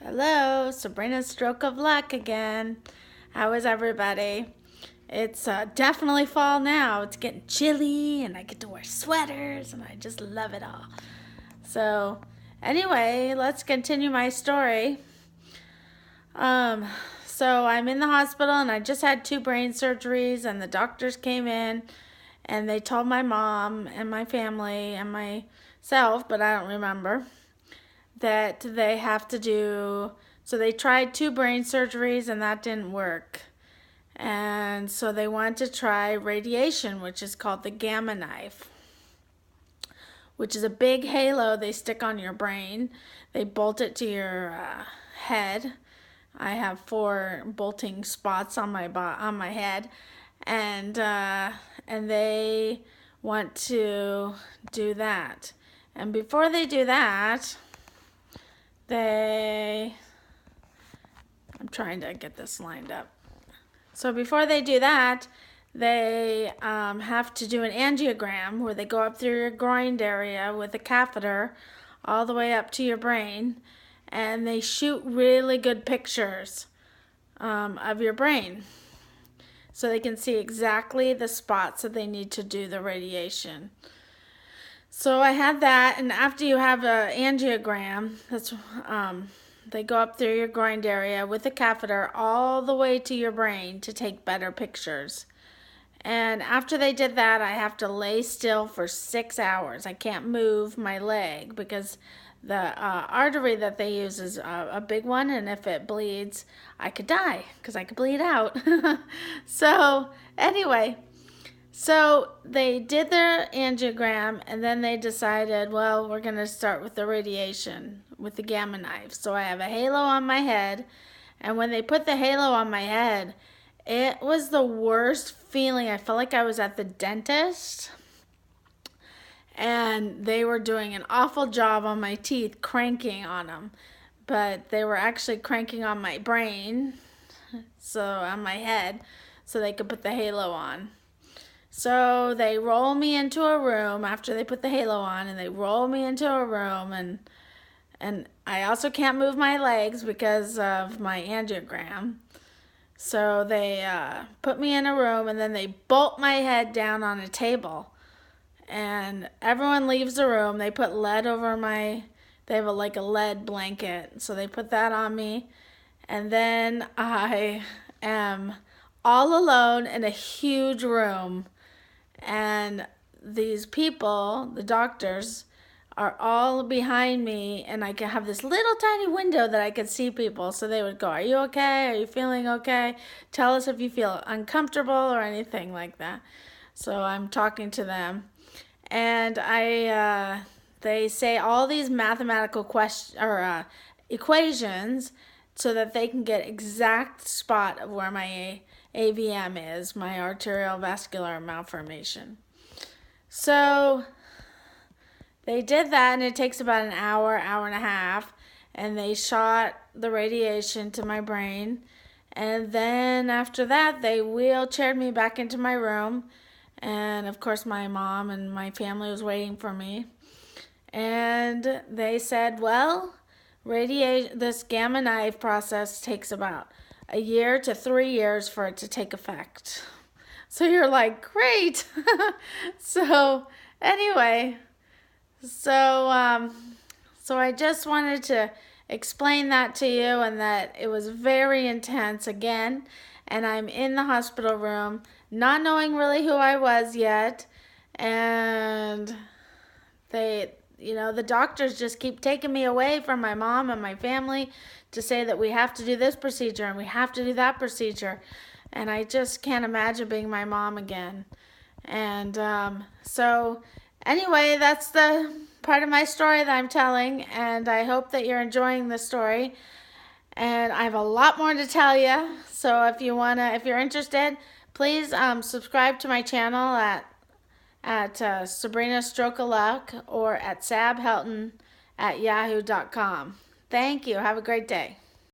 Hello, Sabrina's stroke of luck again. How is everybody? It's definitely fall now. It's getting chilly and I get to wear sweaters and I just love it all. So, anyway, let's continue my story. Um, so I'm in the hospital and I just had 2 brain surgeries and the doctors came in and they told my mom and my family and myself, but I don't remember, that they have to do. So they tried 2 brain surgeries and that didn't work. And so they want to try radiation, which is called the gamma knife, which is a big halo they stick on your brain. They bolt it to your head. I have 4 bolting spots on my head, and they want to do that. And before they do that, I'm trying to get this lined up. So before they do that, they have to do an angiogram where they go up through your groin area with a catheter all the way up to your brain, and they shoot really good pictures of your brain so they can see exactly the spots that they need to do the radiation. So I had that, and after you have an angiogram, they go up through your groin area with a catheter all the way to your brain to take better pictures. And after they did that, I have to lay still for 6 hours. I can't move my leg because the artery that they use is a big one, and if it bleeds, I could die because I could bleed out. So anyway, so they did their angiogram, and then they decided, well, we're going to start with the radiation with the gamma knife. So I have a halo on my head, and when they put the halo on my head, it was the worst feeling. I felt like I was at the dentist, and they were doing an awful job on my teeth, cranking on them. But they were actually cranking on my brain, so on my head, so they could put the halo on. So they roll me into a room after they put the halo on, and they roll me into a room, and I also can't move my legs because of my angiogram. So they put me in a room, and then they bolt my head down on a table, and everyone leaves the room. They put lead over they have like a lead blanket, so they put that on me, and then I am all alone in a huge room. And these people, the doctors, are all behind me, and I can have this little tiny window that I could see people. So they would go, "Are you okay? Are you feeling okay? Tell us if you feel uncomfortable or anything like that." So I'm talking to them, and they say all these mathematical equations so that they can get exact spot of where my AVM is, my arterial vascular malformation. So they did that, and it takes about an hour, hour and a half, and they shot the radiation to my brain. And then after that, they wheelchaired me back into my room, and of course my mom and my family was waiting for me. And they said, well, this gamma knife process takes about a year to 3 years for it to take effect. So you're like, great. So anyway, so I just wanted to explain that to you, and that it was very intense again. And I'm in the hospital room, not knowing really who I was yet. And the doctors just keep taking me away from my mom and my family to say that we have to do this procedure and we have to do that procedure. And I just can't imagine being my mom again. And so anyway, that's the part of my story that I'm telling, and I hope that you're enjoying the story. And I have a lot more to tell you. So if you're interested, please subscribe to my channel at Sabrina Stroke of Luck or at sabhelton@yahoo.com. Thank you. Have a great day.